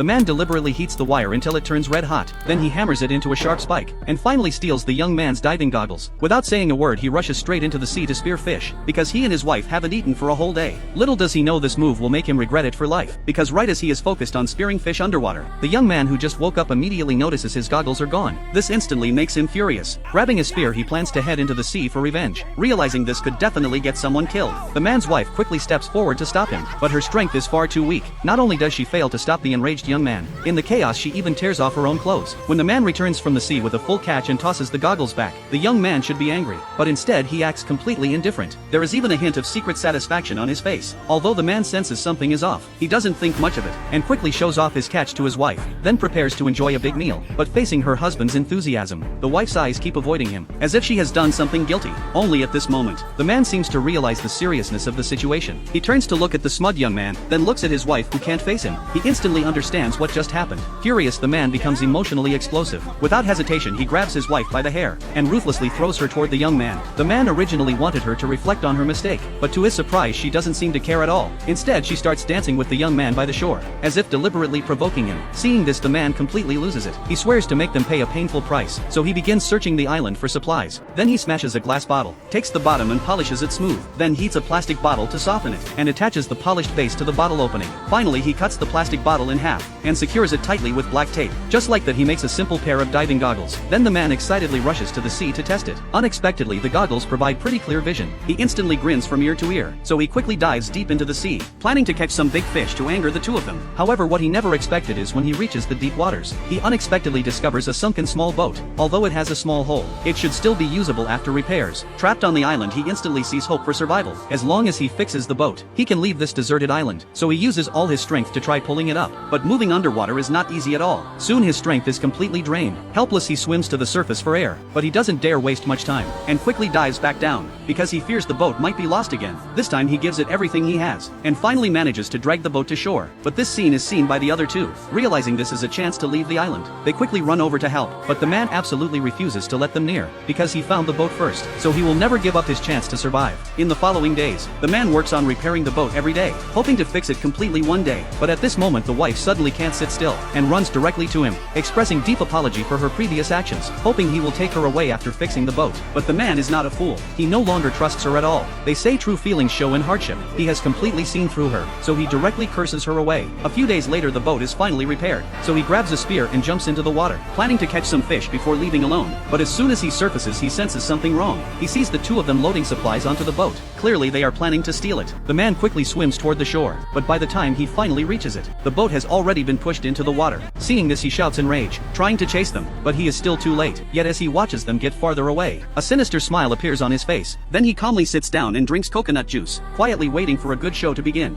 The man deliberately heats the wire until it turns red hot, then he hammers it into a sharp spike, and finally steals the young man's diving goggles. Without saying a word, he rushes straight into the sea to spear fish, because he and his wife haven't eaten for a whole day. Little does he know this move will make him regret it for life, because right as he is focused on spearing fish underwater, the young man who just woke up immediately notices his goggles are gone. This instantly makes him furious. Grabbing a spear, he plans to head into the sea for revenge. Realizing this could definitely get someone killed, the man's wife quickly steps forward to stop him, but her strength is far too weak. Not only does she fail to stop the enraged young man, in the chaos she even tears off her own clothes. When the man returns from the sea with a full catch and tosses the goggles back, the young man should be angry, but instead he acts completely indifferent. There is even a hint of secret satisfaction on his face. Although the man senses something is off, he doesn't think much of it, and quickly shows off his catch to his wife, then prepares to enjoy a big meal. But facing her husband's enthusiasm, the wife's eyes keep avoiding him, as if she has done something guilty. Only at this moment, the man seems to realize the seriousness of the situation. He turns to look at the smug young man, then looks at his wife who can't face him. He instantly understands what just happened. Furious, the man becomes emotionally explosive. Without hesitation, he grabs his wife by the hair, and ruthlessly throws her toward the young man. The man originally wanted her to reflect on her mistake, but to his surprise she doesn't seem to care at all. Instead, she starts dancing with the young man by the shore, as if deliberately provoking him. Seeing this, the man completely loses it. He swears to make them pay a painful price, so he begins searching the island for supplies. Then he smashes a glass bottle, takes the bottom and polishes it smooth, then heats a plastic bottle to soften it, and attaches the polished base to the bottle opening. Finally, he cuts the plastic bottle in half, and secures it tightly with black tape. Just like that, he makes a simple pair of diving goggles. Then the man excitedly rushes to the sea to test it. Unexpectedly, the goggles provide pretty clear vision. He instantly grins from ear to ear, so he quickly dives deep into the sea, planning to catch some big fish to anger the two of them. However, what he never expected is when he reaches the deep waters, he unexpectedly discovers a sunken small boat. Although it has a small hole, it should still be usable after repairs. Trapped on the island, he instantly sees hope for survival. As long as he fixes the boat, he can leave this deserted island, so he uses all his strength to try pulling it up. But moving underwater is not easy at all. Soon his strength is completely drained. Helpless, he swims to the surface for air, but he doesn't dare waste much time, and quickly dives back down, because he fears the boat might be lost again. This time he gives it everything he has, and finally manages to drag the boat to shore. But this scene is seen by the other two. Realizing this is a chance to leave the island, they quickly run over to help, but the man absolutely refuses to let them near, because he found the boat first, so he will never give up his chance to survive. In the following days, the man works on repairing the boat every day, hoping to fix it completely one day, but at this moment the wife suddenly can't sit still, and runs directly to him, expressing deep apology for her previous actions, hoping he will take her away after fixing the boat. But the man is not a fool. He no longer trusts her at all. They say true feelings show in hardship. He has completely seen through her, so he directly curses her away. A few days later, the boat is finally repaired, so he grabs a spear and jumps into the water, planning to catch some fish before leaving alone. But as soon as he surfaces, he senses something wrong. He sees the two of them loading supplies onto the boat. Clearly they are planning to steal it. The man quickly swims toward the shore, but by the time he finally reaches it, the boat has already been pushed into the water. Seeing this, he shouts in rage, trying to chase them, but he is still too late. Yet as he watches them get farther away, a sinister smile appears on his face. Then he calmly sits down and drinks coconut juice, quietly waiting for a good show to begin.